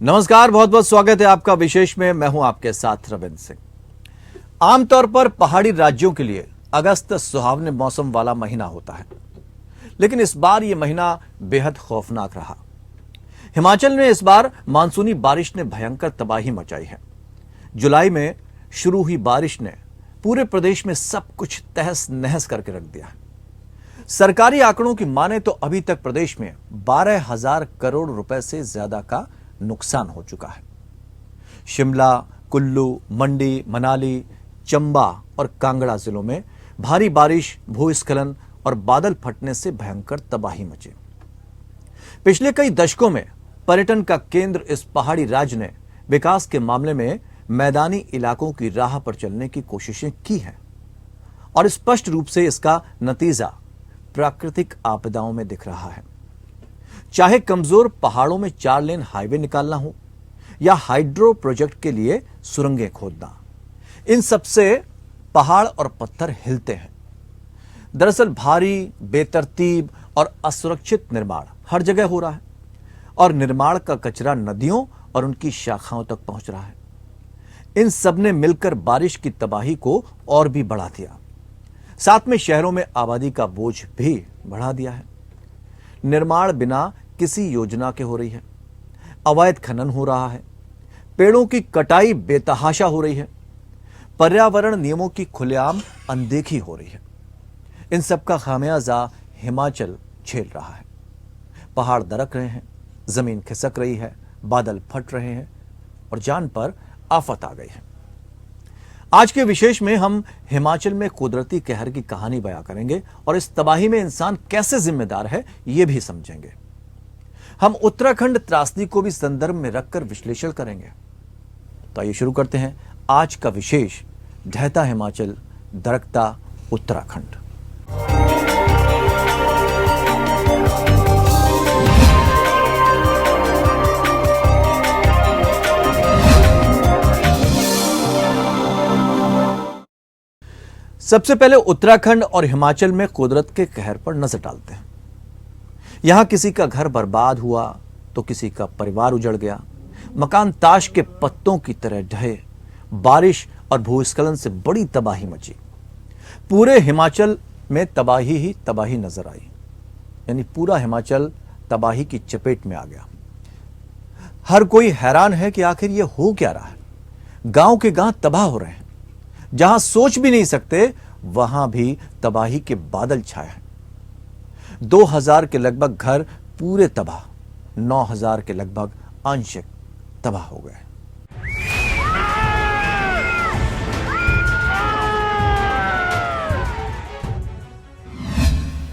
नमस्कार, बहुत बहुत स्वागत है आपका विशेष में। मैं हूं आपके साथ रविंद्र सिंह। आमतौर पर पहाड़ी राज्यों के लिए अगस्त सुहावने मौसम वाला महीना होता है, लेकिन इस बार यह महीना बेहद खौफनाक रहा। हिमाचल में इस बार मानसूनी बारिश ने भयंकर तबाही मचाई है। जुलाई में शुरू हुई बारिश ने पूरे प्रदेश में सब कुछ तहस नहस करके रख दिया है। सरकारी आंकड़ों की माने तो अभी तक प्रदेश में 12,000 करोड़ रुपए से ज्यादा का नुकसान हो चुका है। शिमला, कुल्लू, मंडी, मनाली, चंबा और कांगड़ा जिलों में भारी बारिश, भूस्खलन और बादल फटने से भयंकर तबाही मची। पिछले कई दशकों में पर्यटन का केंद्र इस पहाड़ी राज्य ने विकास के मामले में मैदानी इलाकों की राह पर चलने की कोशिशें की हैं और स्पष्ट रूप से इसका नतीजा प्राकृतिक आपदाओं में दिख रहा है। चाहे कमजोर पहाड़ों में 4 लेन हाईवे निकालना हो या हाइड्रो प्रोजेक्ट के लिए सुरंगें खोदना, इन सबसे पहाड़ और पत्थर हिलते हैं। दरअसल भारी, बेतरतीब और असुरक्षित निर्माण हर जगह हो रहा है और निर्माण का कचरा नदियों और उनकी शाखाओं तक पहुंच रहा है। इन सब ने मिलकर बारिश की तबाही को और भी बढ़ा दिया। साथ में शहरों में आबादी का बोझ भी बढ़ा दिया है। निर्माण बिना किसी योजना के हो रही है, अवैध खनन हो रहा है, पेड़ों की कटाई बेतहाशा हो रही है, पर्यावरण नियमों की खुलेआम अनदेखी हो रही है। इन सब का खामियाजा हिमाचल झेल रहा है। पहाड़ दरक रहे हैं, जमीन खिसक रही है, बादल फट रहे हैं और जान पर आफत आ गई है। आज के विशेष में हम हिमाचल में कुदरती कहर की कहानी बयां करेंगे और इस तबाही में इंसान कैसे जिम्मेदार है यह भी समझेंगे। हम उत्तराखंड त्रासदी को भी संदर्भ में रखकर विश्लेषण करेंगे। तो आइए शुरू करते हैं आज का विशेष, ढहता हिमाचल, दरकता उत्तराखंड। सबसे पहले उत्तराखंड और हिमाचल में कुदरत के कहर पर नजर डालते हैं। यहां किसी का घर बर्बाद हुआ तो किसी का परिवार उजड़ गया, मकान ताश के पत्तों की तरह ढहे, बारिश और भूस्खलन से बड़ी तबाही मची। पूरे हिमाचल में तबाही ही तबाही नजर आई, यानी पूरा हिमाचल तबाही की चपेट में आ गया। हर कोई हैरान है कि आखिर यह हो क्या रहा है। गांव के गांव तबाह हो रहे हैं, जहां सोच भी नहीं सकते वहां भी तबाही के बादल छाए हैं। 2,000 के लगभग घर पूरे तबाह, 9,000 के लगभग आंशिक तबाह हो गए।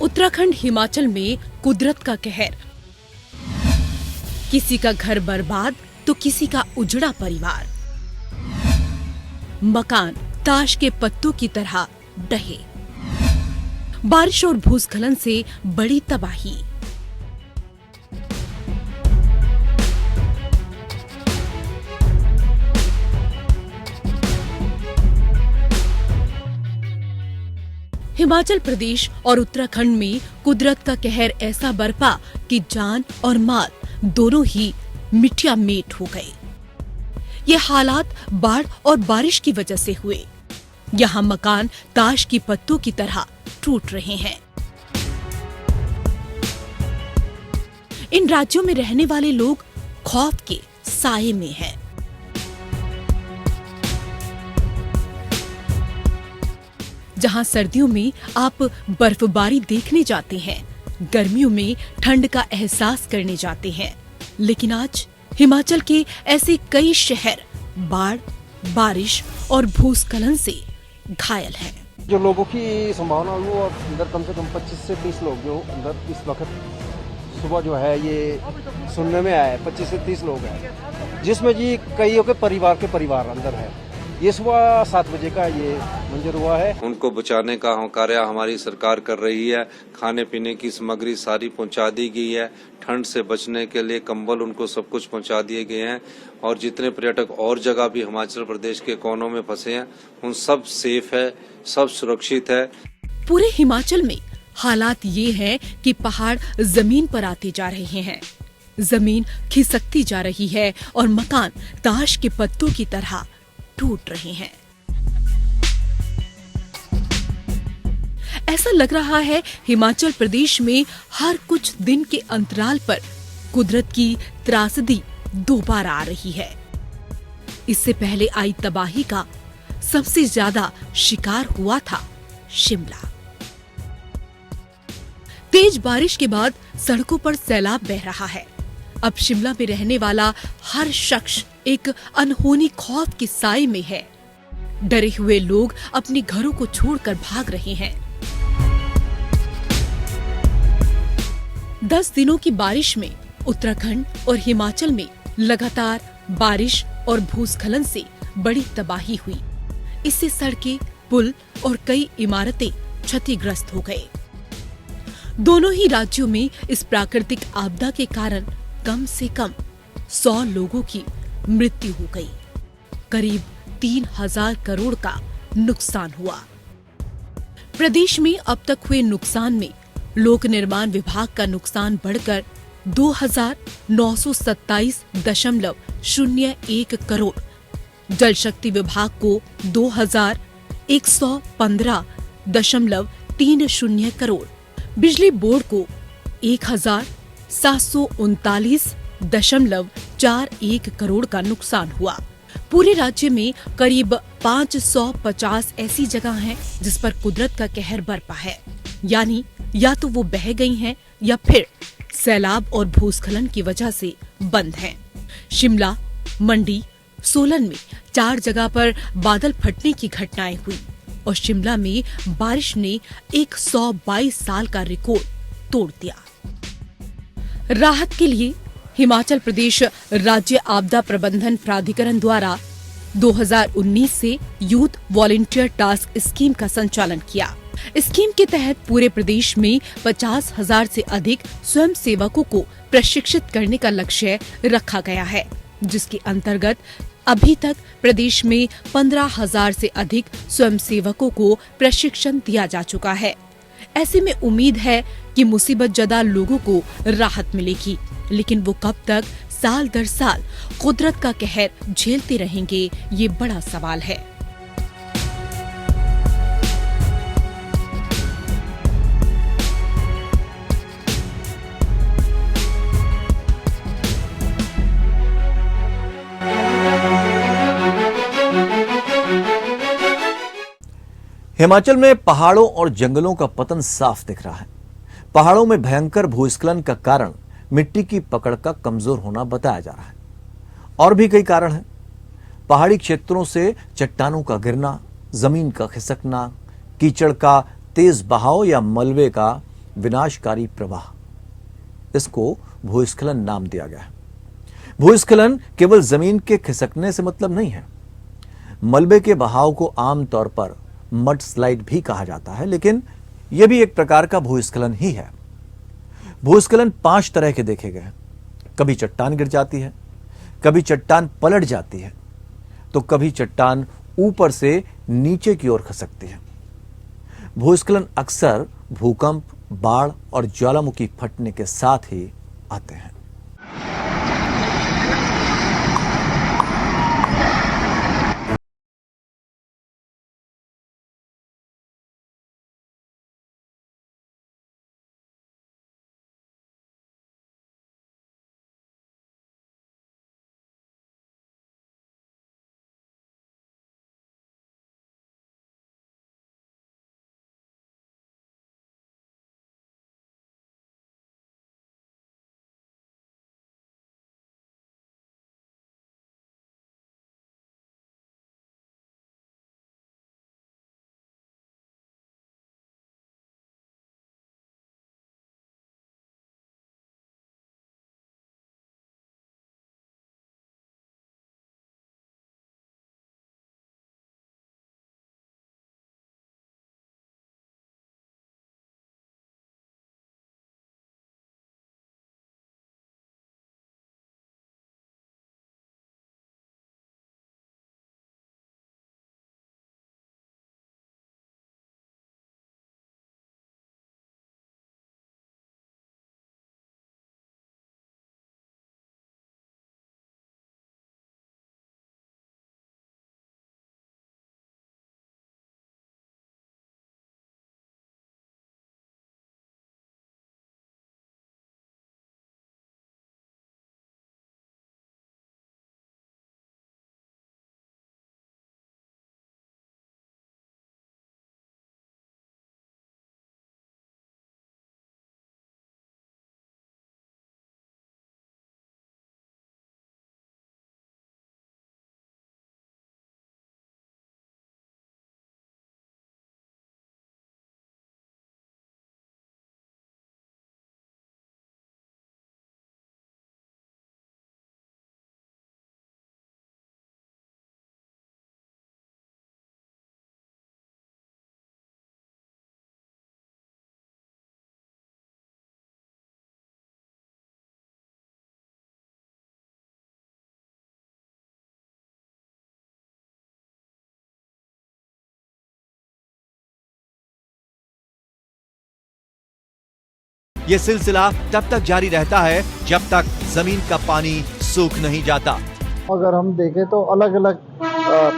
उत्तराखंड हिमाचल में कुदरत का कहर। किसी का घर बर्बाद तो किसी का उजड़ा परिवार, मकान ताश के पत्तों की तरह ढहे, बारिश और भूस्खलन से बड़ी तबाही। हिमाचल प्रदेश और उत्तराखंड में कुदरत का कहर ऐसा बरपा कि जान और माल दोनों ही मिट्टिया मेट हो गए। ये हालात बाढ़ और बारिश की वजह से हुए। यहाँ मकान ताश की पत्तों की तरह टूट रहे हैं। इन राज्यों में रहने वाले लोग खौफ के साए में हैं। जहां सर्दियों में आप बर्फबारी देखने जाते हैं, गर्मियों में ठंड का एहसास करने जाते हैं, लेकिन आज हिमाचल के ऐसे कई शहर बाढ़, बारिश और भूस्खलन से घायल हैं। जो लोगों की संभावना वो अंदर कम से कम 25 से 30 लोग जो अंदर इस वक्त सुबह जो है ये सुनने में आया है 25 से 30 लोग हैं, जिसमें जी कईयों के परिवार अंदर है। ये सुबह 7 बजे का ये मंजर हुआ है। उनको बचाने का कार्य हमारी सरकार कर रही है। खाने पीने की सामग्री सारी पहुंचा दी गई है। ठंड से बचने के लिए कंबल उनको सब कुछ पहुंचा दिए गए हैं और जितने पर्यटक और जगह भी हिमाचल प्रदेश के कोनों में फंसे हैं उन सब सेफ है, सब सुरक्षित है। पूरे हिमाचल में हालात ये हैं कि पहाड़ जमीन पर आते जा रहे हैं। जमीन खिसकती जा रही है और मकान ताश के पत्तों की तरह टूट रहे हैं। ऐसा लग रहा है हिमाचल प्रदेश में हर कुछ दिन के अंतराल पर कुदरत की त्रासदी दोबारा आ रही है। इससे पहले आई तबाही का सबसे ज्यादा शिकार हुआ था शिमला। तेज बारिश के बाद सड़कों पर सैलाब बह रहा है। अब शिमला में रहने वाला हर शख्स एक अनहोनी खौफ के साए में है। डरे हुए लोग अपने घरों को छोड़कर भाग रहे हैं। 10 दिनों की बारिश में उत्तराखंड और हिमाचल में लगातार बारिश और भूस्खलन से बड़ी तबाही हुई। इससे सड़कें, पुल और कई इमारतें क्षतिग्रस्त हो गए। दोनों ही राज्यों में इस प्राकृतिक आपदा के कारण कम से कम 100 लोगों की मृत्यु हो गई। करीब 3000 करोड़ का नुकसान हुआ। प्रदेश में अब तक हुए नुकसान में लोक निर्माण विभाग का नुकसान बढ़कर 2927.01 करोड़, जल शक्ति विभाग को 2115.30 करोड़, बिजली बोर्ड को 1739.41 करोड़ का नुकसान हुआ। पूरे राज्य में करीब 550 ऐसी जगह हैं जिस पर कुदरत का कहर बरपा है, यानी या तो वो बह गई हैं या फिर सैलाब और भूस्खलन की वजह से बंद हैं। शिमला, मंडी, सोलन में 4 जगह पर बादल फटने की घटनाएं हुई और शिमला में बारिश ने 122 साल का रिकॉर्ड तोड़ दिया। राहत के लिए हिमाचल प्रदेश राज्य आपदा प्रबंधन प्राधिकरण द्वारा 2019 से यूथ वॉलंटियर टास्क स्कीम का संचालन किया। स्कीम के तहत पूरे प्रदेश में 50,000 से अधिक स्वयं सेवकों को प्रशिक्षित करने का लक्ष्य रखा गया है, जिसके अंतर्गत अभी तक प्रदेश में 15,000 से अधिक स्वयं सेवकों को प्रशिक्षण दिया जा चुका है। ऐसे में उम्मीद है कि मुसीबत ज़दा लोगों को राहत मिलेगी, लेकिन वो कब तक साल दर साल कुदरत का कहर झेलते रहेंगे, ये बड़ा सवाल है। हिमाचल में पहाड़ों और जंगलों का पतन साफ दिख रहा है। पहाड़ों में भयंकर भूस्खलन का कारण मिट्टी की पकड़ का कमजोर होना बताया जा रहा है। और भी कई कारण हैं। पहाड़ी क्षेत्रों से चट्टानों का गिरना, जमीन का खिसकना, कीचड़ का तेज बहाव या मलबे का विनाशकारी प्रवाह, इसको भूस्खलन नाम दिया गया है। भूस्खलन केवल जमीन के खिसकने से मतलब नहीं है। मलबे के बहाव को आमतौर पर मड स्लाइड भी कहा जाता है, लेकिन यह भी एक प्रकार का भूस्खलन ही है। भूस्खलन 5 तरह के देखे गए हैं। कभी चट्टान गिर जाती है, कभी चट्टान पलट जाती है, तो कभी चट्टान ऊपर से नीचे की ओर खसकती है। भूस्खलन अक्सर भूकंप, बाढ़ और ज्वालामुखी फटने के साथ ही आते हैं। ये सिलसिला तब तक जारी रहता है जब तक जमीन का पानी सूख नहीं जाता। अगर हम देखें तो अलग अलग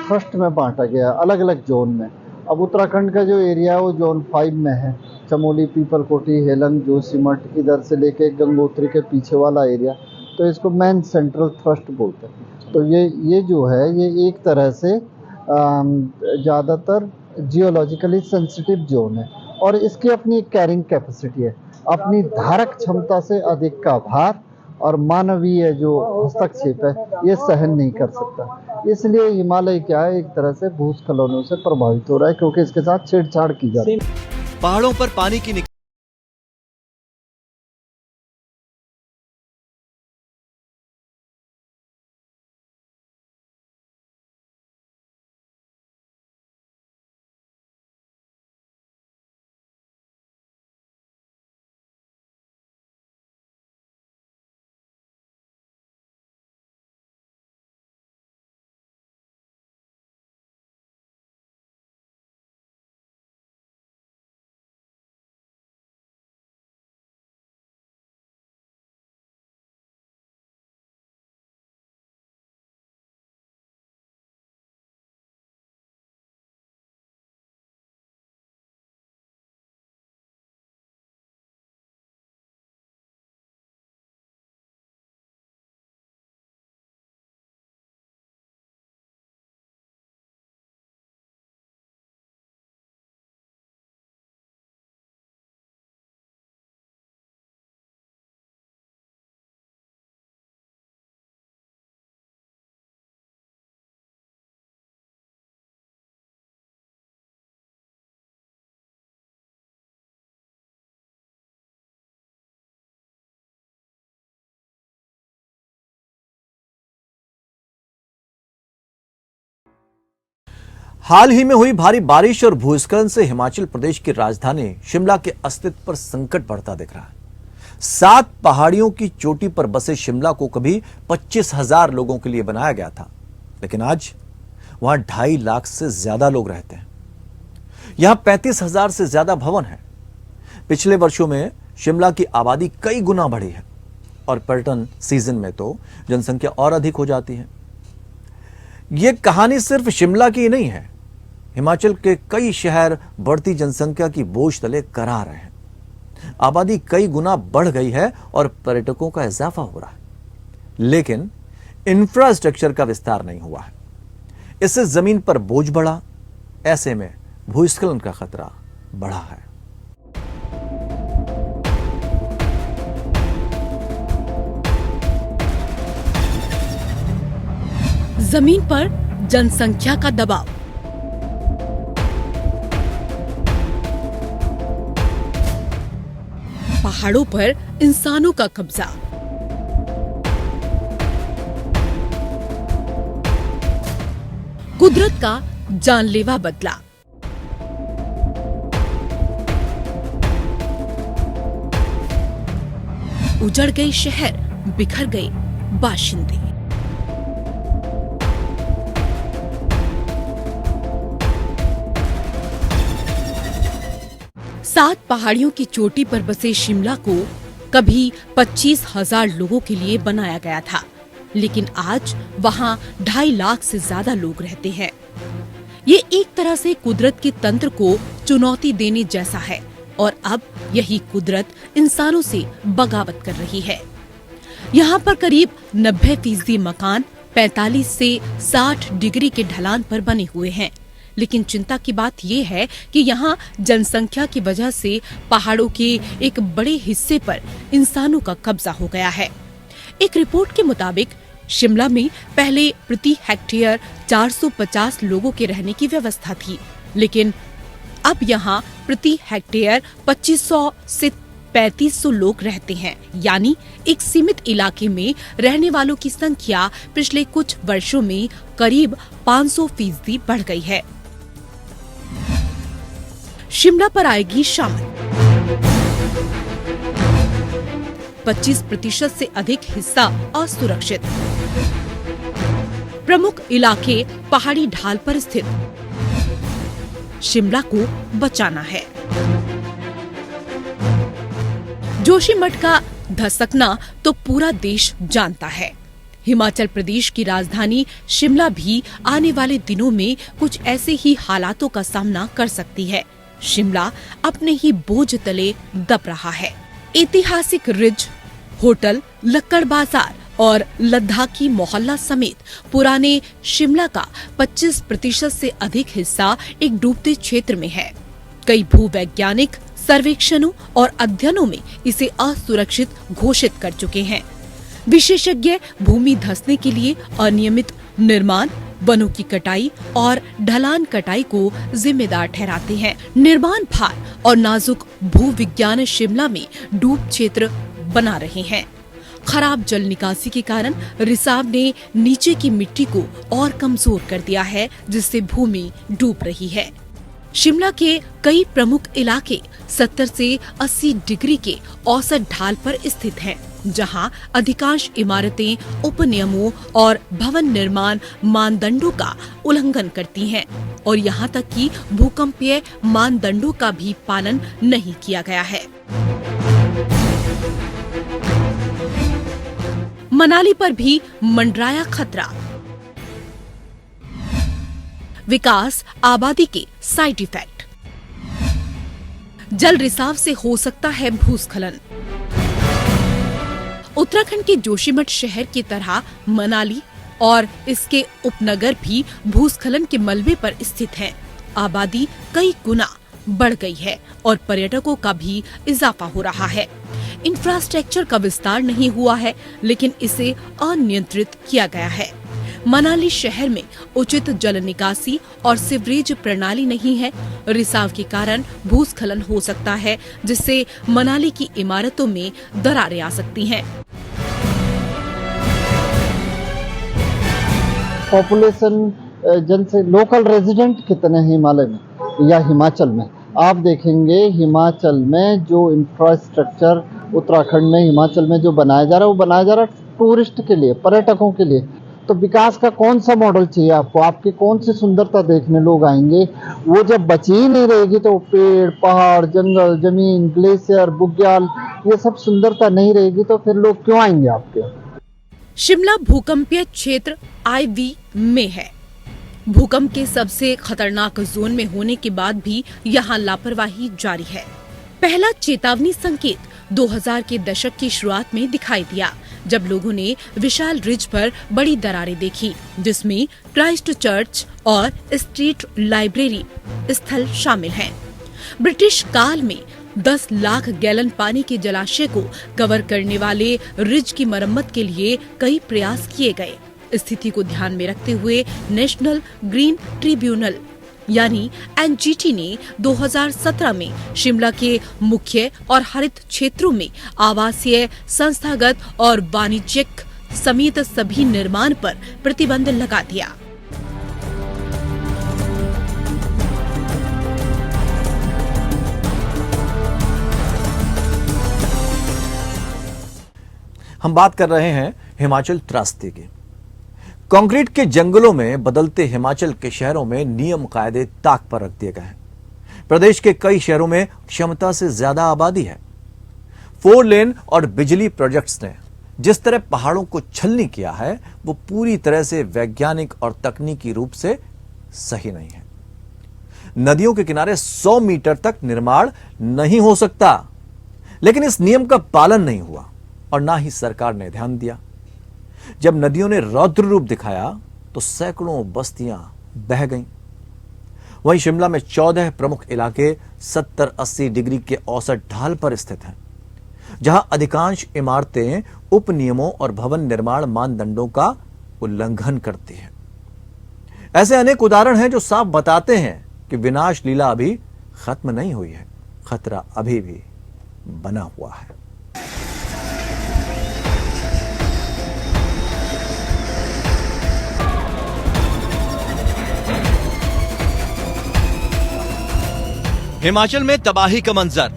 थ्रस्ट में बांटा गया, अलग अलग जोन में। अब उत्तराखंड का जो एरिया है वो जोन 5 में है। चमोली, पीपलकोटी, हेलंग, जोशीमठ, इधर से लेके गंगोत्री के पीछे वाला एरिया, तो इसको मेन सेंट्रल थ्रस्ट बोलते हैं। तो ये जो है ये एक तरह से ज़्यादातर जियोलॉजिकली सेंसिटिव जोन है और इसकी अपनी कैरिंग कैपेसिटी है, अपनी धारक क्षमता से अधिक का भार और मानवीय जो हस्तक्षेप है ये सहन नहीं कर सकता। इसलिए हिमालय क्या है, एक तरह से भूस्खलनों से प्रभावित हो रहा है, क्योंकि इसके साथ छेड़छाड़ की जाती है। पहाड़ों पर पानी की हाल ही में हुई भारी बारिश और भूस्खलन से हिमाचल प्रदेश की राजधानी शिमला के अस्तित्व पर संकट बढ़ता दिख रहा है। 7 पहाड़ियों की चोटी पर बसे शिमला को कभी 25,000 लोगों के लिए बनाया गया था, लेकिन आज वहां 2.5 लाख से ज्यादा लोग रहते हैं। यहां 35,000 से ज्यादा भवन हैं। पिछले वर्षों में शिमला की आबादी कई गुना बढ़ी है और पर्यटन सीजन में तो जनसंख्या और अधिक हो जाती है। यह कहानी सिर्फ शिमला की नहीं है। हिमाचल के कई शहर बढ़ती जनसंख्या की बोझ तले करा रहे हैं। आबादी कई गुना बढ़ गई है और पर्यटकों का इजाफा हो रहा है, लेकिन इंफ्रास्ट्रक्चर का विस्तार नहीं हुआ है। इससे जमीन पर बोझ बढ़ा, ऐसे में भूस्खलन का खतरा बढ़ा है। जमीन पर जनसंख्या का दबाव, पहाड़ों पर इंसानों का कब्जा, कुदरत का जानलेवा बदला। उजड़ गए शहर, बिखर गए बाशिंदे। सात पहाड़ियों की चोटी पर बसे शिमला को कभी 25,000 लोगों के लिए बनाया गया था, लेकिन आज वहां 2.5 लाख से ज्यादा लोग रहते हैं। ये एक तरह से कुदरत के तंत्र को चुनौती देने जैसा है और अब यही कुदरत इंसानों से बगावत कर रही है। यहाँ पर करीब 90% मकान 45 से 60 डिग्री के ढलान पर बने हुए हैं, लेकिन चिंता की बात ये है कि यहाँ जनसंख्या की वजह से पहाड़ों के एक बड़े हिस्से पर इंसानों का कब्जा हो गया है। एक रिपोर्ट के मुताबिक शिमला में पहले प्रति हेक्टेयर 450 लोगों के रहने की व्यवस्था थी, लेकिन अब यहाँ प्रति हेक्टेयर 2500 से 3500 लोग रहते हैं। यानी एक सीमित इलाके में रहने वालों की संख्या पिछले कुछ वर्षों में करीब 500% बढ़ गई है। शिमला पर आएगी शामिल 25% से अधिक हिस्सा असुरक्षित, प्रमुख इलाके पहाड़ी ढाल पर स्थित। शिमला को बचाना है। जोशीमठ का धसकना तो पूरा देश जानता है। हिमाचल प्रदेश की राजधानी शिमला भी आने वाले दिनों में कुछ ऐसे ही हालातों का सामना कर सकती है। शिमला अपने ही बोझ तले दब रहा है। ऐतिहासिक रिज, होटल, लक्कड़ बाजार और लद्दाखी मोहल्ला समेत पुराने शिमला का 25% से अधिक हिस्सा एक डूबते क्षेत्र में है। कई भूवैज्ञानिक सर्वेक्षणों और अध्ययनों में इसे असुरक्षित घोषित कर चुके हैं। विशेषज्ञ भूमि धंसने के लिए अनियमित निर्माण, वनों की कटाई और ढलान कटाई को जिम्मेदार ठहराते हैं। निर्माण भार और नाजुक भूविज्ञान शिमला में डूब क्षेत्र बना रहे हैं। खराब जल निकासी के कारण रिसाव ने नीचे की मिट्टी को और कमजोर कर दिया है, जिससे भूमि डूब रही है। शिमला के कई प्रमुख इलाके 70 से 80 डिग्री के औसत ढाल पर स्थित हैं, जहां अधिकांश इमारतें उपनियमों और भवन निर्माण मानदंडों का उल्लंघन करती हैं और यहां तक कि भूकंपीय मानदंडों का भी पालन नहीं किया गया है। मनाली पर भी मंडराया खतरा। विकास आबादी के साइड इफेक्ट। जल रिसाव से हो सकता है भूस्खलन। उत्तराखंड के जोशीमठ शहर की तरह मनाली और इसके उपनगर भी भूस्खलन के मलबे पर स्थित हैं। आबादी कई गुना बढ़ गई है और पर्यटकों का भी इजाफा हो रहा है। इंफ्रास्ट्रक्चर का विस्तार नहीं हुआ है, लेकिन इसे अनियंत्रित किया गया है। मनाली शहर में उचित जल निकासी और सीवरेज प्रणाली नहीं है। रिसाव के कारण भूस्खलन हो सकता है, जिससे मनाली की इमारतों में दरारें आ सकती हैं। पॉपुलेशन जनसे लोकल रेजिडेंट कितने हैं हिमालय में या हिमाचल में? आप देखेंगे हिमाचल में जो इंफ्रास्ट्रक्चर उत्तराखंड में, हिमाचल में जो बनाया जा रहा है, वो बनाया जा रहा है टूरिस्ट के लिए, पर्यटकों के लिए। तो विकास का कौन सा मॉडल चाहिए आपको? आपकी कौन सी सुंदरता देखने लोग आएंगे? वो जब बची ही नहीं रहेगी तो पेड़, पहाड़, जंगल, जमीन, ग्लेशियर, बुग्याल, ये सब सुंदरता नहीं रहेगी तो फिर लोग क्यों आएंगे आपके? शिमला भूकंपीय क्षेत्र IV में है। भूकंप के सबसे खतरनाक जोन में होने के बाद भी यहाँ लापरवाही जारी है। पहला चेतावनी संकेत 2000 के दशक की शुरुआत में दिखाई दिया, जब लोगों ने विशाल रिज पर बड़ी दरारें देखी, जिसमें क्राइस्ट चर्च और स्ट्रीट लाइब्रेरी स्थल शामिल हैं। ब्रिटिश काल में 10 लाख गैलन पानी के जलाशय को कवर करने वाले रिज की मरम्मत के लिए कई प्रयास किए गए। स्थिति को ध्यान में रखते हुए नेशनल ग्रीन ट्रिब्यूनल यानी NGT ने 2017 में शिमला के मुख्य और हरित क्षेत्रों में आवासीय, संस्थागत और वाणिज्यिक समेत सभी निर्माण पर प्रतिबंध लगा दिया। हम बात कर रहे हैं हिमाचल त्रासदी की। कंक्रीट के जंगलों में बदलते हिमाचल के शहरों में नियम कायदे ताक पर रख दिए गए हैं। प्रदेश के कई शहरों में क्षमता से ज्यादा आबादी है। 4 लेन और बिजली प्रोजेक्ट्स ने जिस तरह पहाड़ों को छलनी किया है, वो पूरी तरह से वैज्ञानिक और तकनीकी रूप से सही नहीं है। नदियों के किनारे 100 मीटर तक निर्माण नहीं हो सकता, लेकिन इस नियम का पालन नहीं हुआ और ना ही सरकार ने ध्यान दिया। जब नदियों ने रौद्र रूप दिखाया तो सैकड़ों बस्तियां बह गईं। वहीं शिमला में 14 प्रमुख इलाके 70-80 डिग्री के औसत ढाल पर स्थित हैं, जहां अधिकांश इमारतें उप नियमों और भवन निर्माण मानदंडों का उल्लंघन करती हैं। ऐसे अनेक उदाहरण हैं जो साफ बताते हैं कि विनाश लीला अभी खत्म नहीं हुई है, खतरा अभी भी बना हुआ है। हिमाचल में तबाही का मंजर।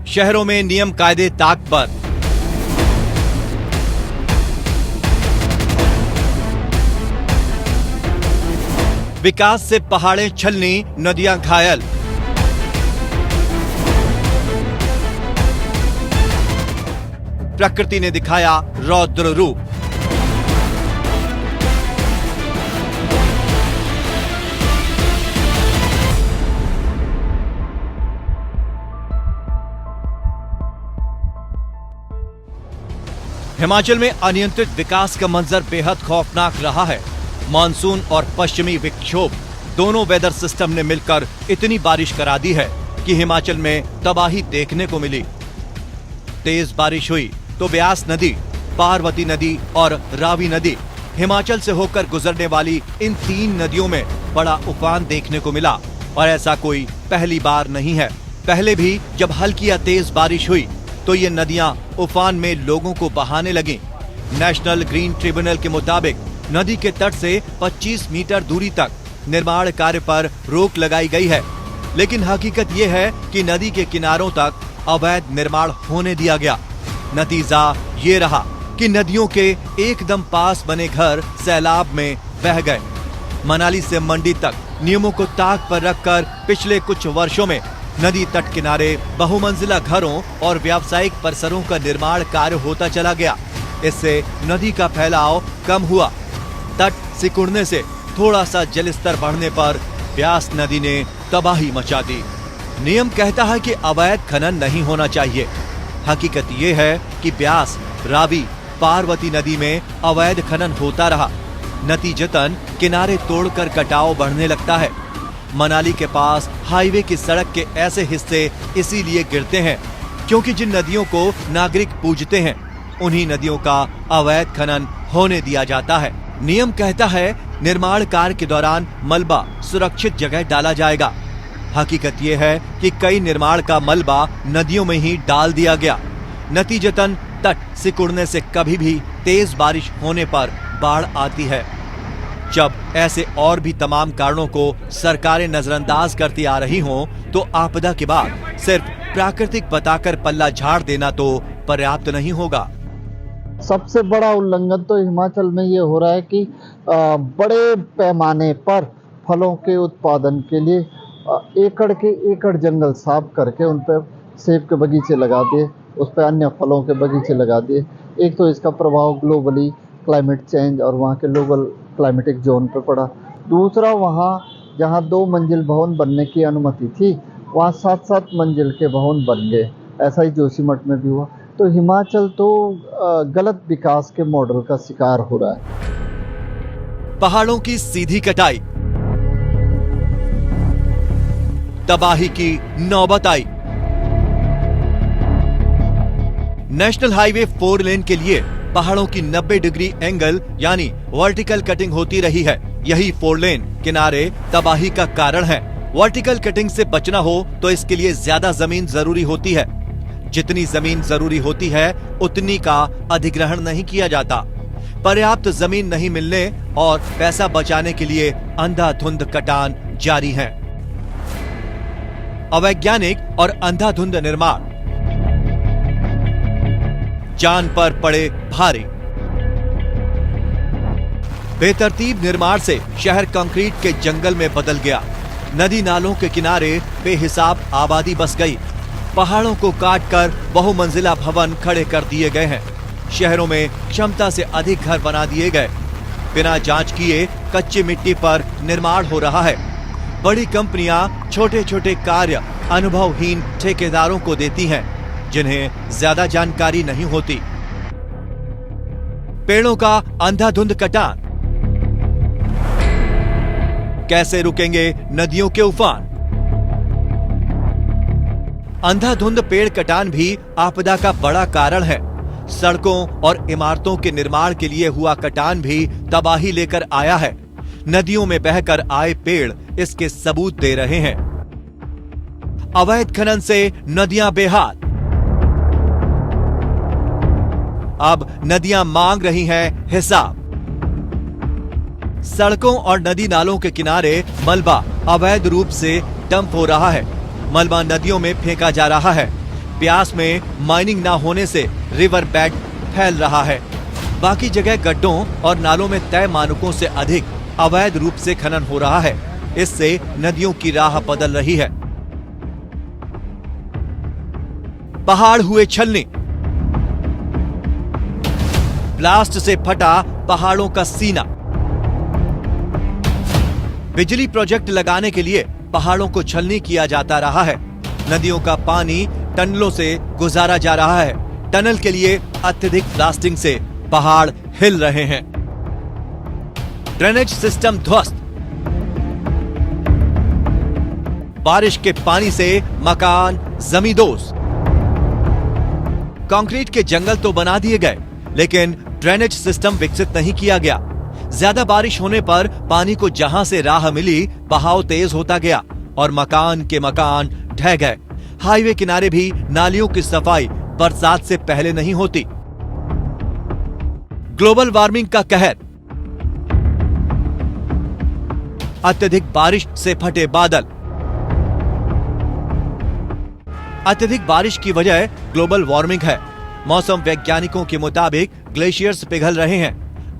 शहरों में नियम कायदे ताक पर। विकास से पहाड़ें छलनी, नदियां घायल। प्रकृति ने दिखाया रौद्र रूप। हिमाचल में अनियंत्रित विकास का मंजर बेहद खौफनाक रहा है। मानसून और पश्चिमी विक्षोभ दोनों वेदर सिस्टम ने मिलकर इतनी बारिश करा दी है कि हिमाचल में तबाही देखने को मिली। तेज बारिश हुई तो ब्यास नदी, पार्वती नदी और रावी नदी, हिमाचल से होकर गुजरने वाली इन 3 नदियों में बड़ा उफान देखने को मिला और ऐसा कोई पहली बार नहीं है। पहले भी जब हल्की या तेज बारिश हुई तो ये नदियां उफान में लोगों को बहाने लगी। नेशनल ग्रीन ट्रिब्यूनल के मुताबिक नदी के तट से 25 मीटर दूरी तक निर्माण कार्य पर रोक लगाई गई है, लेकिन हकीकत ये है कि नदी के किनारों तक अवैध निर्माण होने दिया गया। नतीजा ये रहा कि नदियों के एकदम पास बने घर सैलाब में बह गए। मनाली से मंडी तक नियमों को ताक पर रखकर पिछले कुछ वर्षों में नदी तट किनारे बहुमंजिला घरों और व्यावसायिक परिसरों का निर्माण कार्य होता चला गया। इससे नदी का फैलाव कम हुआ। तट सिकुड़ने से थोड़ा सा जलस्तर बढ़ने पर ब्यास नदी ने तबाही मचा दी। नियम कहता है कि अवैध खनन नहीं होना चाहिए। हकीकत ये है कि ब्यास, रावी, पार्वती नदी में अवैध खनन होता रहा। नतीजतन किनारे तोड़कर कटाव बढ़ने लगता है। मनाली के पास हाईवे की सड़क के ऐसे हिस्से इसीलिए गिरते हैं क्योंकि जिन नदियों को नागरिक पूजते हैं उन्हीं नदियों का अवैध खनन होने दिया जाता है। नियम कहता है निर्माण कार्य के दौरान मलबा सुरक्षित जगह डाला जाएगा। हकीकत ये है कि कई निर्माण का मलबा नदियों में ही डाल दिया गया। नतीजतन तट सिकुड़ने से कभी भी तेज बारिश होने पर बाढ़ आती है। जब ऐसे और भी तमाम कारणों को सरकारें नजरअंदाज करती आ रही हों, तो आपदा के बाद सिर्फ प्राकृतिक बताकर पल्ला झाड़ देना तो पर्याप्त नहीं होगा। सबसे बड़ा उल्लंघन तो हिमाचल में ये हो रहा है कि बड़े पैमाने पर फलों के उत्पादन के लिए एकड़ के एकड़ जंगल साफ करके उन पर सेब के बगीचे लगा दिए, उस पर अन्य फलों के बगीचे लगा दिए। एक तो इसका प्रभाव ग्लोबली क्लाइमेट चेंज और वहाँ के लोकल क्लाइमेटिक जोन पर पड़ा। दूसरा, वहाँ जहाँ 2 मंजिल भवन बनने की अनुमति थी वहाँ 7-7 मंजिल के भवन बन गए। ऐसा ही जोशीमठ में भी हुआ। तो हिमाचल तो गलत विकास के मॉडल का शिकार हो रहा है। पहाड़ों की सीधी कटाई, तबाही की नौबत आई। नेशनल हाईवे 4 लेन के लिए पहाड़ों की 90 डिग्री एंगल यानी वर्टिकल कटिंग होती रही है। यही 4 लेन किनारे तबाही का कारण है। वर्टिकल कटिंग से बचना हो तो इसके लिए ज्यादा जमीन जरूरी होती है। जितनी जमीन जरूरी होती है उतनी का अधिग्रहण नहीं किया जाता। पर्याप्त जमीन नहीं मिलने और पैसा बचाने के लिए अंधाधुंध कटान जारी है। अवैज्ञानिक और अंधाधुंध निर्माण जान पर पड़े भारी। बेतरतीब निर्माण से शहर कंक्रीट के जंगल में बदल गया। नदी नालों के किनारे बेहिसाब आबादी बस गई। पहाड़ों को काटकर बहुमंजिला भवन खड़े कर दिए गए हैं। शहरों में क्षमता से अधिक घर बना दिए गए। बिना जांच किए कच्ची मिट्टी पर निर्माण हो रहा है। बड़ी कंपनियां छोटे छोटे कार्य अनुभवहीन ठेकेदारों को देती हैं, जिन्हें ज्यादा जानकारी नहीं होती। पेड़ों का अंधाधुंध कटान, कैसे रुकेंगे नदियों के उफान? अंधाधुंध पेड़ कटान भी आपदा का बड़ा कारण है। सड़कों और इमारतों के निर्माण के लिए हुआ कटान भी तबाही लेकर आया है। नदियों में बहकर आए पेड़ इसके सबूत दे रहे हैं। अवैध खनन से नदियां बेहाल। अब नदियां मांग रही हैं हिसाब। सड़कों और नदी नालों के किनारे मलबा अवैध रूप से डंप हो रहा है। मलबा नदियों में फेंका जा रहा है। ब्यास में माइनिंग ना होने से रिवर बेड फैल रहा है। बाकी जगह गड्ढों और नालों में तय मानकों से अधिक अवैध रूप से खनन हो रहा है। इससे नदियों की राह बदल रही है। पहाड़ हुए छलनी, ब्लास्ट से फटा पहाड़ों का सीना। बिजली प्रोजेक्ट लगाने के लिए पहाड़ों को छलनी किया जाता रहा है। नदियों का पानी टनलों से गुजारा जा रहा है। टनल के लिए अत्यधिक ब्लास्टिंग से पहाड़ हिल रहे हैं। ड्रेनेज सिस्टम ध्वस्त, बारिश के पानी से मकान जमींदोज। कंक्रीट के जंगल तो बना दिए गए, लेकिन ड्रेनेज सिस्टम विकसित नहीं किया गया। ज्यादा बारिश होने पर पानी को जहां से राह मिली, बहाव तेज होता गया और मकान के मकान ढह गए। हाईवे किनारे भी नालियों की सफाई बरसात से पहले नहीं होती। ग्लोबल वार्मिंग का कहर, अत्यधिक बारिश से फटे बादल। अत्यधिक बारिश की वजह ग्लोबल वार्मिंग है। मौसम वैज्ञानिकों के मुताबिक ग्लेशियर्स पिघल रहे हैं।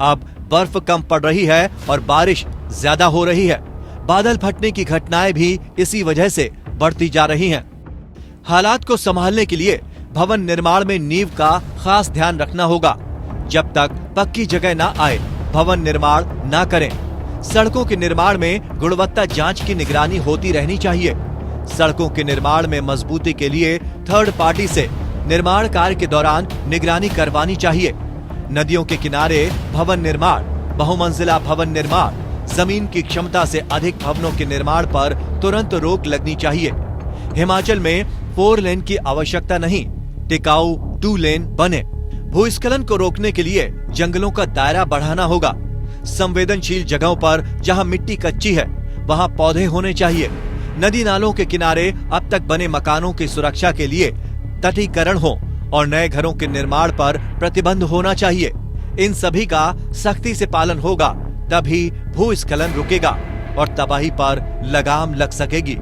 अब बर्फ कम पड़ रही है और बारिश ज्यादा हो रही है। बादल फटने की घटनाएं भी इसी वजह से बढ़ती जा रही हैं। हालात को संभालने के लिए भवन निर्माण में नींव का खास ध्यान रखना होगा। जब तक पक्की जगह न आए, भवन निर्माण न करें। सड़कों के निर्माण में गुणवत्ता जांच की निगरानी होती रहनी चाहिए। सड़कों के निर्माण में मजबूती के लिए थर्ड पार्टी से निर्माण कार्य के दौरान निगरानी करवानी चाहिए। नदियों के किनारे भवन निर्माण, बहुमंजिला भवन निर्माण, जमीन की क्षमता से अधिक भवनों के निर्माण पर तुरंत रोक लगनी चाहिए। हिमाचल में 4 लेन की आवश्यकता नहीं, टिकाऊ 2 लेन बने। भूस्खलन को रोकने के लिए जंगलों का दायरा बढ़ाना होगा। संवेदनशील जगहों पर जहां मिट्टी कच्ची है, वहां पौधे होने चाहिए। नदी नालों के किनारे अब तक बने मकानों की सुरक्षा के लिए तटीकरण हो और नए घरों के निर्माण पर प्रतिबंध होना चाहिए। इन सभी का सख्ती से पालन होगा, तभी भूस्खलन रुकेगा और तबाही पर लगाम लग सकेगी।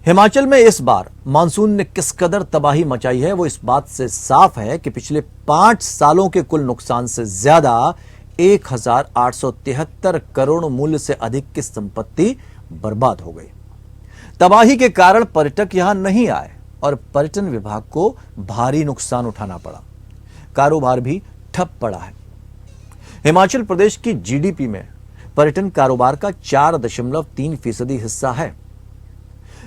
हिमाचल में इस बार मानसून ने किस कदर तबाही मचाई है, वो इस बात से साफ है कि पिछले 5 सालों के कुल नुकसान से ज्यादा 1873 करोड़ मूल्य से अधिक की संपत्ति बर्बाद हो गई। तबाही के कारण पर्यटक यहां नहीं आए और पर्यटन विभाग को भारी नुकसान उठाना पड़ा। कारोबार भी ठप पड़ा है। हिमाचल प्रदेश की जीडीपी में पर्यटन कारोबार का 4.3% हिस्सा है।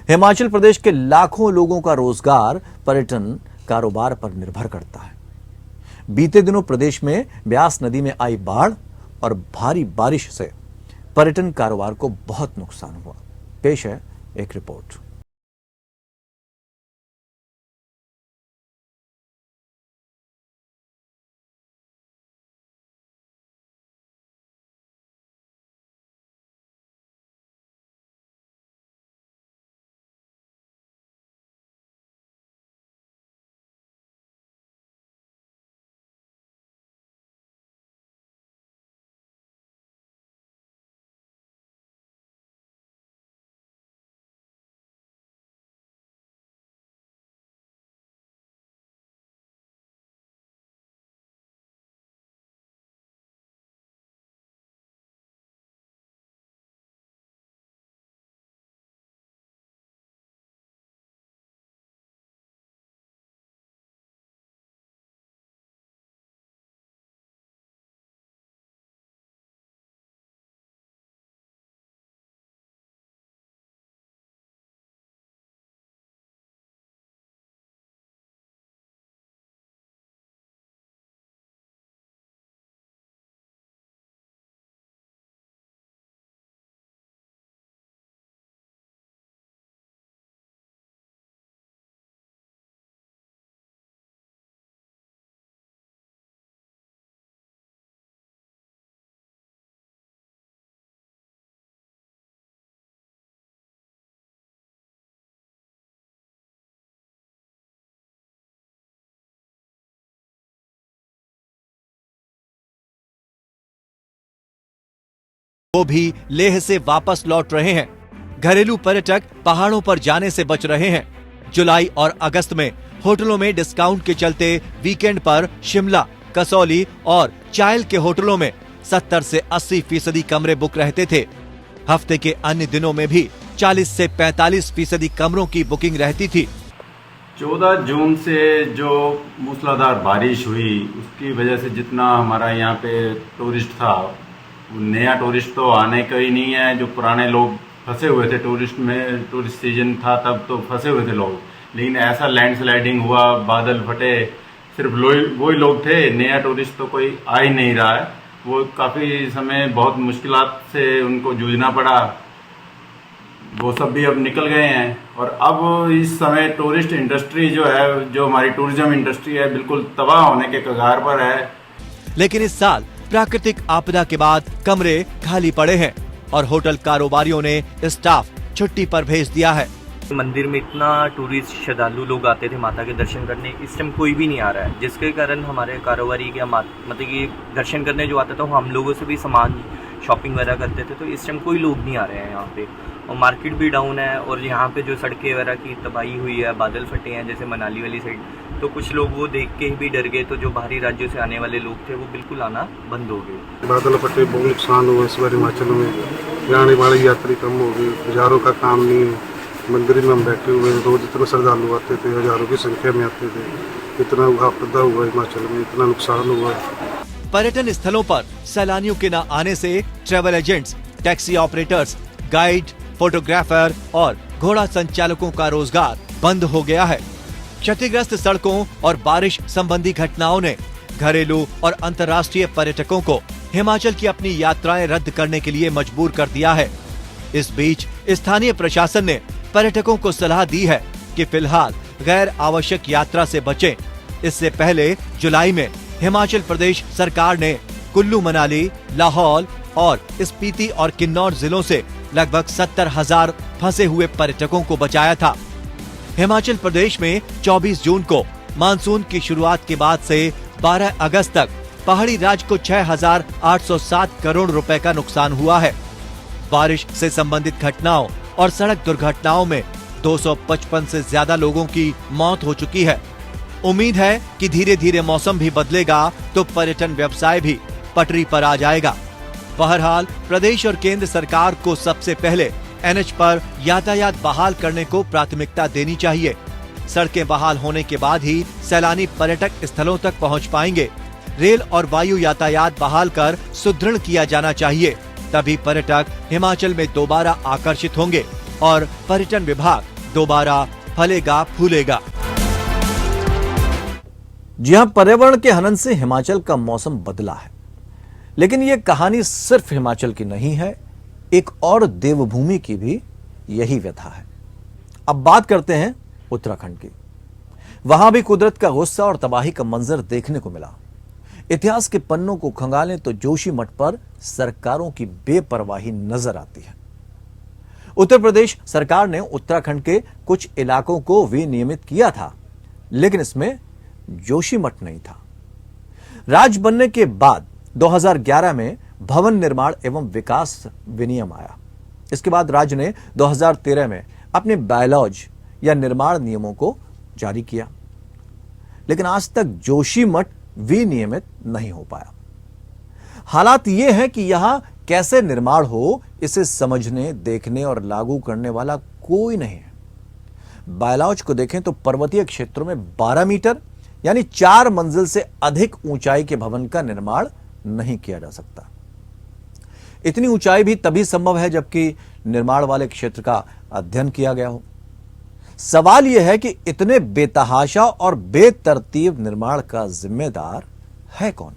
हिमाचल प्रदेश के लाखों लोगों का रोजगार पर्यटन कारोबार पर निर्भर करता है। बीते दिनों प्रदेश में ब्यास नदी में आई बाढ़ और भारी बारिश से पर्यटन कारोबार को बहुत नुकसान हुआ। पेश है एक रिपोर्ट। वो भी लेह से वापस लौट रहे हैं। घरेलू पर्यटक पहाड़ों पर जाने से बच रहे हैं। जुलाई और अगस्त में होटलों में डिस्काउंट के चलते वीकेंड पर शिमला, कसौली और चायल के होटलों में 70 से 80% कमरे बुक रहते थे। हफ्ते के अन्य दिनों में भी 40 से 45% कमरों की बुकिंग रहती थी। 14 जून से जो मूसलाधार बारिश हुई उसकी वजह से जितना हमारा यहाँ पे टूरिस्ट था, नया टूरिस्ट तो आने का ही नहीं है। जो पुराने लोग फंसे हुए थे टूरिस्ट सीजन था तब तो फंसे हुए थे लोग, लेकिन ऐसा लैंडस्लाइडिंग हुआ, बादल फटे, सिर्फ वही लोग थे। नया टूरिस्ट तो कोई आ ही नहीं रहा है। वो काफ़ी समय बहुत मुश्किलात से उनको जूझना पड़ा। वो सब भी अब निकल गए हैं और अब इस समय टूरिस्ट इंडस्ट्री जो है, जो हमारी टूरिज्म इंडस्ट्री है, बिल्कुल तबाह होने के कगार पर है। लेकिन इस साल प्राकृतिक आपदा के बाद कमरे खाली पड़े हैं और होटल कारोबारियों ने स्टाफ छुट्टी पर भेज दिया है। मंदिर में इतना टूरिस्ट श्रद्धालु लोग आते थे माता के दर्शन करने, इस टाइम कोई भी नहीं आ रहा है, जिसके कारण हमारे कारोबारी के मतलब कि दर्शन करने जो आता था वो हम लोगों से भी सामान शॉपिंग वगैरह करते थे। तो इस टाइम कोई लोग नहीं आ रहे हैं यहाँ पे और मार्केट भी डाउन है। और यहाँ पे जो सड़कें वगैरह की तबाही हुई है, बादल फटे हैं जैसे मनाली वाली साइड, तो कुछ लोग वो देख के भी डर गए। तो जो बाहरी राज्यों से आने वाले लोग थे वो बिल्कुल आना बंद हो गए। बादल फटे, बहुत नुकसान हुआ इस बार हिमाचल में। जाने वाले यात्री कम हो गए, हजारों का काम नहीं है। मंदिर में हम बैठे हुए, रोज इतने श्रद्धालु आते थे, हजारों की संख्या में आते थे। इतना आपदा हुआ हिमाचल में, इतना नुकसान हुआ। पर्यटन स्थलों पर सैलानियों के न आने से travel agents, taxi operators, guide, photographer और घोड़ा संचालकों का रोजगार बंद हो गया है। क्षतिग्रस्त सड़कों और बारिश संबंधी घटनाओं ने घरेलू और अंतर्राष्ट्रीय पर्यटकों को हिमाचल की अपनी यात्राएं रद्द करने के लिए मजबूर कर दिया है। इस बीच स्थानीय प्रशासन ने पर्यटकों को सलाह दी है कि फिलहाल गैर आवश्यक यात्रा से बचें। इससे पहले जुलाई में हिमाचल प्रदेश सरकार ने कुल्लू मनाली, लाहौल और स्पीति और किन्नौर जिलों से लगभग 70,000 फंसे हुए पर्यटकों को बचाया था। हिमाचल प्रदेश में 24 जून को मानसून की शुरुआत के बाद से 12 अगस्त तक पहाड़ी राज्य को 6,807 करोड़ रुपए का नुकसान हुआ है। बारिश से संबंधित घटनाओं और सड़क दुर्घटनाओं में 255 से ज्यादा लोगों की मौत हो चुकी है। उम्मीद है कि धीरे धीरे मौसम भी बदलेगा तो पर्यटन व्यवसाय भी पटरी पर आ जाएगा। बहरहाल प्रदेश और केंद्र सरकार को सबसे पहले एनएच पर यातायात बहाल करने को प्राथमिकता देनी चाहिए। सड़कें बहाल होने के बाद ही सैलानी पर्यटक स्थलों तक पहुंच पाएंगे। रेल और वायु यातायात बहाल कर सुदृढ़ किया जाना चाहिए, तभी पर्यटक हिमाचल में दोबारा आकर्षित होंगे और पर्यटन विभाग दोबारा फलेगा फूलेगा। जी हां, पर्यावरण के हनन से हिमाचल का मौसम बदला है, लेकिन यह कहानी सिर्फ हिमाचल की नहीं है, एक और देवभूमि की भी यही व्यथा है। अब बात करते हैं उत्तराखंड की। वहां भी कुदरत का गुस्सा और तबाही का मंजर देखने को मिला। इतिहास के पन्नों को खंगालें तो जोशीमठ पर सरकारों की बेपरवाही नजर आती है। उत्तर प्रदेश सरकार ने उत्तराखंड के कुछ इलाकों को विनियमित किया था, लेकिन इसमें जोशीमठ नहीं था। राज्य बनने के बाद 2011 में भवन निर्माण एवं विकास विनियम आया। इसके बाद राज्य ने 2013 में अपने बायलॉज या निर्माण नियमों को जारी किया, लेकिन आज तक जोशीमठ विनियमित नहीं हो पाया। हालात यह है कि यहां कैसे निर्माण हो, इसे समझने, देखने और लागू करने वाला कोई नहीं है। बायलॉज को देखें तो पर्वतीय क्षेत्रों में 12 मीटर यानी 4 मंजिल से अधिक ऊंचाई के भवन का निर्माण नहीं किया जा सकता। इतनी ऊंचाई भी तभी संभव है जबकि निर्माण वाले क्षेत्र का अध्ययन किया गया हो। सवाल यह है कि इतने बेतहाशा और बेतरतीब निर्माण का जिम्मेदार है कौन?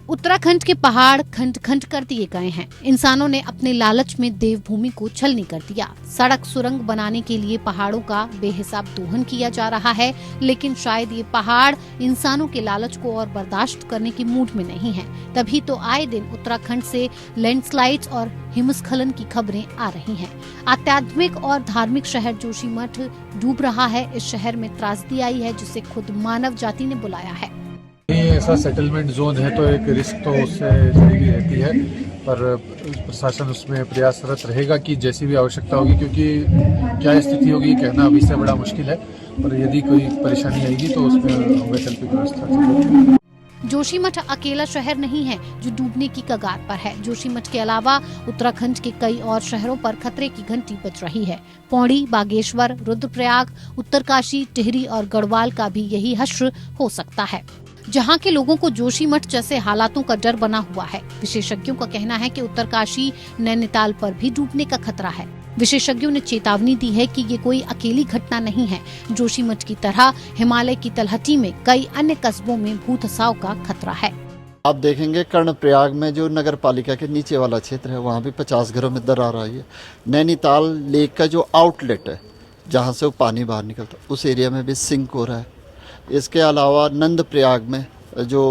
उत्तराखंड के पहाड़ खंड खंड कर दिए गए हैं। इंसानों ने अपने लालच में देवभूमि को छलनी कर दिया। सड़क सुरंग बनाने के लिए पहाड़ों का बेहिसाब दोहन किया जा रहा है, लेकिन शायद ये पहाड़ इंसानों के लालच को और बर्दाश्त करने की मूड में नहीं है। तभी तो आए दिन उत्तराखंड से लैंडस्लाइड्स और हिमस्खलन की खबरें आ रही हैं। आध्यात्मिक और धार्मिक शहर जोशीमठ डूब रहा है। इस शहर में त्रासदी आई है, जिसे खुद मानव जाति ने बुलाया है। ऐसा सेटलमेंट जोन है तो एक रिस्क तो उससे जुड़ी रहती है, पर प्रशासन उसमें प्रयासरत रहेगा कि जैसी भी आवश्यकता होगी, क्योंकि क्या स्थिति होगी कहना अभी से बड़ा मुश्किल है, पर यदि कोई परेशानी आएगी तो उसमें वैकल्पिक व्यवस्था की। जोशीमठ अकेला शहर नहीं है जो डूबने की कगार पर है। जोशीमठ के अलावा उत्तराखंड के कई और शहरों पर खतरे की घंटी बज रही है। पौड़ी, बागेश्वर, रुद्रप्रयाग, उत्तरकाशी, टिहरी और गढ़वाल का भी यही हश्र हो सकता है, जहां के लोगों को जोशीमठ जैसे हालातों का डर बना हुआ है। विशेषज्ञों का कहना है कि उत्तरकाशी, नैनीताल पर भी डूबने का खतरा है। विशेषज्ञों ने चेतावनी दी है कि ये कोई अकेली घटना नहीं है। जोशीमठ की तरह हिमालय की तलहटी में कई अन्य कस्बों में भूधसाव का खतरा है। आप देखेंगे कर्णप्रयाग में जो नगर पालिका के नीचे वाला क्षेत्र है, वहाँ भी 50 घरों में दरार आई है। नैनीताल लेक का जो आउटलेट है, जहाँ से वो पानी बाहर निकलता है, उस एरिया में भी सिंक हो रहा है। इसके अलावा नंदप्रयाग में जो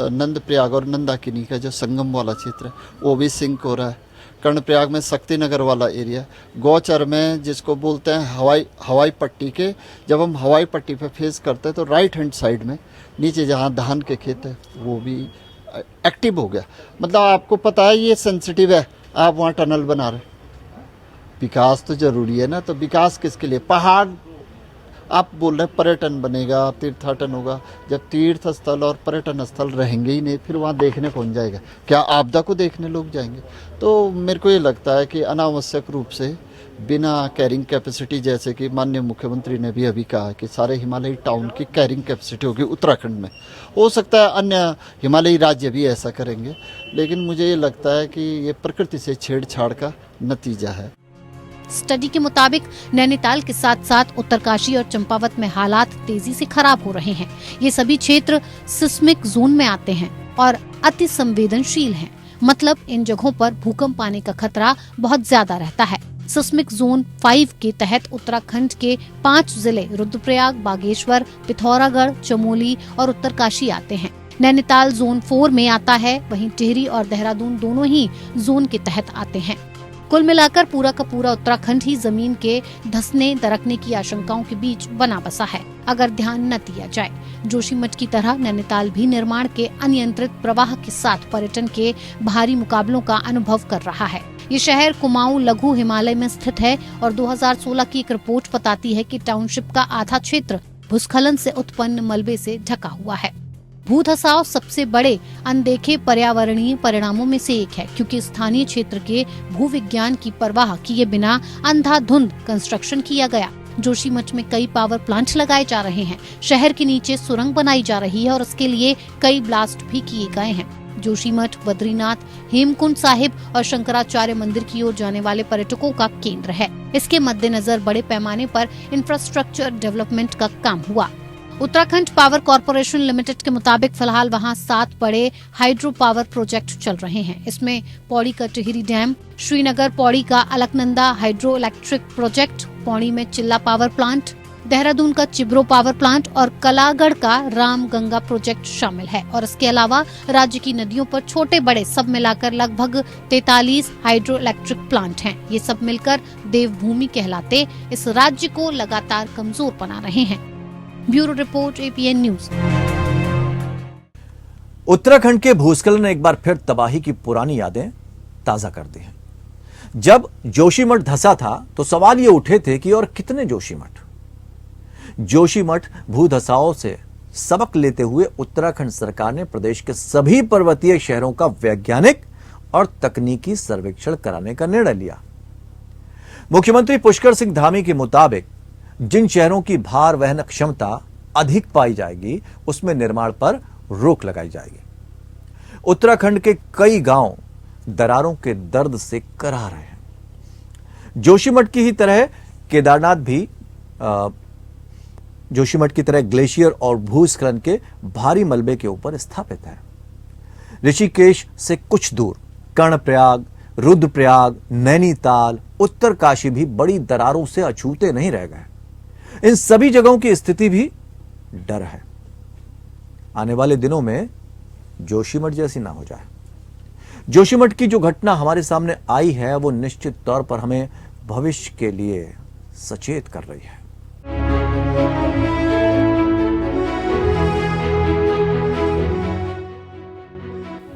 नंदप्रयाग और नंदाकिनी का जो संगम वाला क्षेत्र है, वो भी सिंक हो रहा है। कर्णप्रयाग में शक्ति नगर वाला एरिया, गौचर में जिसको बोलते हैं हवाई पट्टी के, जब हम हवाई पट्टी पे फेस करते हैं तो राइट हैंड साइड में नीचे जहाँ धान के खेत है वो भी एक्टिव हो गया। मतलब आपको पता है ये सेंसिटिव है, आप वहाँ टनल बना रहे। विकास तो जरूरी है ना, तो विकास किसके लिए? पहाड़ आप बोल रहे पर्यटन बनेगा, तीर्थाटन होगा। जब तीर्थ स्थल और पर्यटन स्थल रहेंगे ही नहीं, फिर वहाँ देखने कौन जाएगा? क्या आपदा को देखने लोग जाएंगे? तो मेरे को ये लगता है कि अनावश्यक रूप से बिना कैरिंग कैपेसिटी, जैसे कि माननीय मुख्यमंत्री ने भी अभी कहा कि सारे हिमालयी टाउन की कैरिंग कैपेसिटी होगी उत्तराखंड में। हो सकता है अन्य हिमालयी राज्य भी ऐसा करेंगे, लेकिन मुझे ये लगता है कि ये प्रकृति से छेड़छाड़ का नतीजा है। स्टडी के मुताबिक नैनीताल के साथ साथ उत्तरकाशी और चंपावत में हालात तेजी से खराब हो रहे हैं। ये सभी क्षेत्र सिस्मिक जोन में आते हैं और अति संवेदनशील हैं। मतलब इन जगहों पर भूकंप आने का खतरा बहुत ज्यादा रहता है। सिस्मिक जोन 5 के तहत उत्तराखंड के 5 जिले रुद्रप्रयाग, बागेश्वर, पिथौरागढ़, चमोली और उत्तरकाशी आते हैं। नैनीताल जोन 4 में आता है, वहीं टिहरी और देहरादून दोनों ही जोन के तहत आते हैं। कुल मिलाकर पूरा का पूरा उत्तराखंड ही जमीन के धंसने दरकने की आशंकाओं के बीच बना बसा है, अगर ध्यान न दिया जाए। जोशीमठ की तरह नैनीताल भी निर्माण के अनियंत्रित प्रवाह के साथ पर्यटन के भारी मुकाबलों का अनुभव कर रहा है। ये शहर कुमाऊं लघु हिमालय में स्थित है और 2016 की एक रिपोर्ट बताती है कि टाउनशिप का आधा क्षेत्र भूस्खलन से उत्पन्न मलबे से ढका हुआ है। भूधसाव सबसे बड़े अनदेखे पर्यावरणीय परिणामों में से एक है, क्योंकि स्थानीय क्षेत्र के भूविज्ञान की परवाह किए बिना अंधाधुंध कंस्ट्रक्शन किया गया। जोशीमठ में कई पावर प्लांट लगाए जा रहे हैं, शहर के नीचे सुरंग बनाई जा रही है और इसके लिए कई ब्लास्ट भी किए गए हैं। जोशीमठ बद्रीनाथ, हेमकुंड साहिब और शंकराचार्य मंदिर की ओर जाने वाले पर्यटकों का केंद्र है। इसके मद्देनजर बड़े पैमाने पर इंफ्रास्ट्रक्चर डेवलपमेंट का काम हुआ। उत्तराखंड पावर कॉरपोरेशन लिमिटेड के मुताबिक फिलहाल वहां 7 बड़े हाइड्रो पावर प्रोजेक्ट चल रहे हैं। इसमें पौड़ी का टिहरी डैम, श्रीनगर पौड़ी का Alaknanda hydro electric project, Pauri में चिल्ला पावर प्लांट, देहरादून का चिब्रो पावर प्लांट और कलागढ़ का रामगंगा प्रोजेक्ट शामिल है। और इसके अलावा राज्य की नदियों पर छोटे बड़े सब मिलाकर लगभग 43 हाइड्रो इलेक्ट्रिक प्लांट हैं। ये सब मिलकर देवभूमि कहलाते इस राज्य को लगातार कमजोर बना रहे हैं। Bureau report, APN news. Uttarakhand के भूस्खलन ने एक बार फिर तबाही की पुरानी यादें ताजा कर दी हैं। जब जोशीमठ धंसा था तो सवाल ये उठे थे कि और कितने जोशीमठ। जोशीमठ भूधसाओं से सबक लेते हुए उत्तराखंड सरकार ने प्रदेश के सभी पर्वतीय शहरों का वैज्ञानिक और तकनीकी सर्वेक्षण कराने का निर्णय लिया। मुख्यमंत्री पुष्कर सिंह धामी के मुताबिक जिन शहरों की भार वहन क्षमता अधिक पाई जाएगी उसमें निर्माण पर रोक लगाई जाएगी। उत्तराखंड के कई गांव दरारों के दर्द से कराह रहे हैं। जोशीमठ की ही तरह केदारनाथ भी जोशीमठ की तरह ग्लेशियर और भूस्खलन के भारी मलबे के ऊपर स्थापित है। ऋषिकेश से कुछ दूर कर्णप्रयाग, रुद्रप्रयाग, नैनीताल, उत्तरकाशी भी बड़ी दरारों से अछूते नहीं रह गए। इन सभी जगहों की स्थिति भी डर है, आने वाले दिनों में जोशीमठ जैसी ना हो जाए। जोशीमठ की जो घटना हमारे सामने आई है वो निश्चित तौर पर हमें भविष्य के लिए सचेत कर रही है।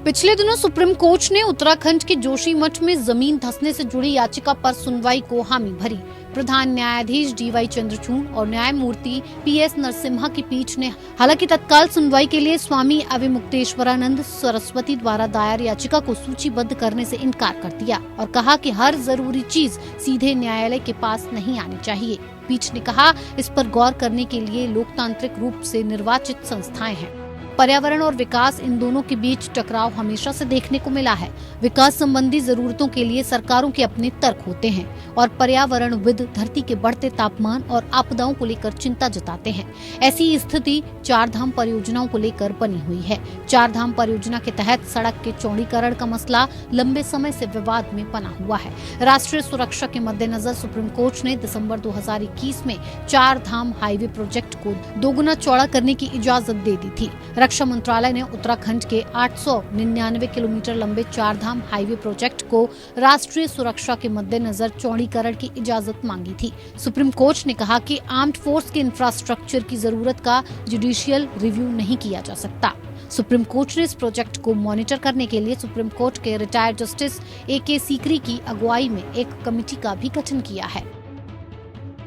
पिछले दिनों सुप्रीम कोर्ट ने उत्तराखंड के जोशीमठ में जमीन धंसने से जुड़ी याचिका पर सुनवाई को हामी भरी। प्रधान न्यायाधीश डीवाई चंद्रचूड़ और न्यायमूर्ति पीएस नरसिम्हा की पीठ ने हालांकि तत्काल सुनवाई के लिए स्वामी अविमुक्तेश्वरानंद सरस्वती द्वारा दायर याचिका को सूचीबद्ध करने से इनकार कर दिया और कहा कि हर जरूरी चीज सीधे न्यायालय के पास नहीं आनी चाहिए। पीठ ने कहा, इस पर गौर करने के लिए लोकतांत्रिक रूप से निर्वाचित संस्थाएं हैं। पर्यावरण और विकास, इन दोनों के बीच टकराव हमेशा से देखने को मिला है। विकास संबंधी जरूरतों के लिए सरकारों के अपने तर्क होते हैं और पर्यावरणविद धरती के बढ़ते तापमान और आपदाओं को लेकर चिंता जताते हैं। ऐसी स्थिति चारधाम परियोजनाओं को लेकर बनी हुई है। चारधाम परियोजना के तहत सड़क के चौड़ीकरण का मसला लंबे समय से विवाद में बना हुआ है। राष्ट्रीय सुरक्षा के मद्देनजर सुप्रीम कोर्ट ने दिसंबर 2021 में चारधाम हाईवे प्रोजेक्ट को दोगुना चौड़ा करने की इजाजत दे दी थी। रक्षा मंत्रालय ने उत्तराखंड के 899 किलोमीटर लंबे चारधाम हाईवे प्रोजेक्ट को राष्ट्रीय सुरक्षा के मद्देनजर चौड़ीकरण की इजाजत मांगी थी। सुप्रीम कोर्ट ने कहा कि आर्म्ड फोर्स के इंफ्रास्ट्रक्चर की जरूरत का जुडिशियल रिव्यू नहीं किया जा सकता। सुप्रीम कोर्ट ने इस प्रोजेक्ट को मॉनिटर करने के लिए सुप्रीम कोर्ट के रिटायर्ड जस्टिस AK सीकरी की अगुवाई में एक कमेटी का भी गठन किया है।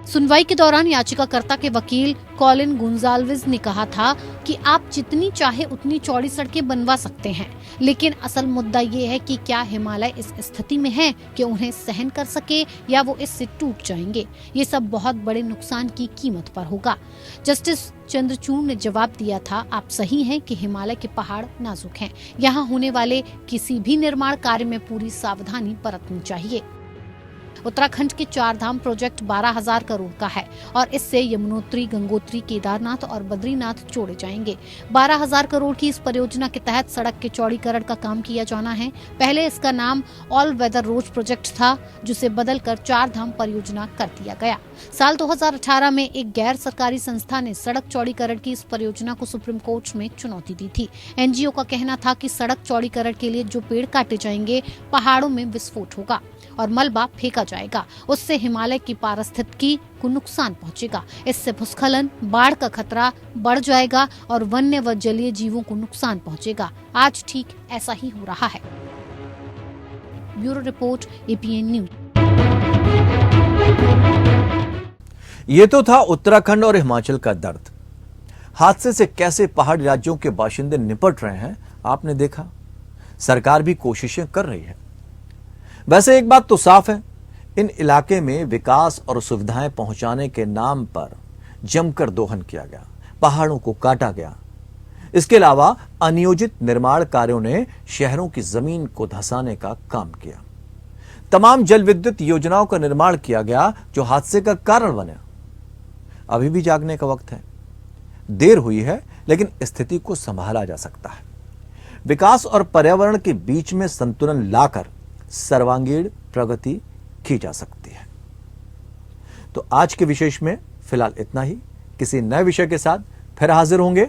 सुनवाई के दौरान याचिकाकर्ता के वकील कॉलिन गुंजाल्विस ने कहा था कि आप जितनी चाहे उतनी चौड़ी सड़कें बनवा सकते हैं, लेकिन असल मुद्दा ये है कि क्या हिमालय इस स्थिति में है कि उन्हें सहन कर सके या वो इससे टूट जाएंगे। ये सब बहुत बड़े नुकसान की कीमत पर होगा। जस्टिस चंद्रचूड़ ने जवाब दिया था, आप सही हैं कि हिमालय के पहाड़ नाजुक हैं। यहाँ होने वाले किसी भी निर्माण कार्य में पूरी सावधानी बरतनी चाहिए। उत्तराखंड के चारधाम प्रोजेक्ट 12,000 करोड़ का है और इससे यमुनोत्री, गंगोत्री, केदारनाथ और बद्रीनाथ जोड़े जाएंगे। 12,000 करोड़ की इस परियोजना के तहत सड़क के चौड़ीकरण का काम किया जाना है। पहले इसका नाम ऑल वेदर रोड प्रोजेक्ट था, जिसे बदलकर चारधाम परियोजना कर दिया गया। साल 2018 में एक गैर सरकारी संस्था ने सड़क चौड़ीकरण की इस परियोजना को सुप्रीम कोर्ट में चुनौती दी थी। NGO का कहना था कि सड़क चौड़ीकरण के लिए जो पेड़ काटे जाएंगे, पहाड़ों में विस्फोट होगा और मलबा फेंका जाएगा। उससे हिमालय की पारिस्थितिकी को नुकसान पहुंचेगा। इससे भूस्खलन, बाढ़ का खतरा बढ़ जाएगा और वन्य व जलीय जीवों को नुकसान पहुंचेगा। आज ठीक ऐसा ही हो रहा है। Bureau report, APN news. ये तो था उत्तराखंड और हिमाचल का दर्द। हादसे से कैसे पहाड़ी राज्यों के बाशिंदे निपट रहे हैं, आपने देखा। सरकार भी कोशिशें कर रही है। वैसे एक बात तो साफ है, इन इलाके में विकास और सुविधाएं पहुंचाने के नाम पर जमकर दोहन किया गया, पहाड़ों को काटा गया। इसके अलावा अनियोजित निर्माण कार्यों ने शहरों की जमीन को धंसाने का काम किया। तमाम जल विद्युत योजनाओं का निर्माण किया गया जो हादसे का कारण बने। अभी भी जागने का वक्त है। देर हुई है, लेकिन स्थिति को संभाला जा सकता है। विकास और पर्यावरण के बीच में संतुलन लाकर सर्वांगीण प्रगति की जा सकती है। तो आज के विशेष में फिलहाल इतना ही। किसी नए विषय के साथ फिर हाजिर होंगे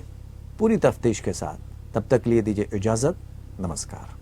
पूरी तफ्तीश के साथ। तब तक लिए दीजिए इजाजत। नमस्कार।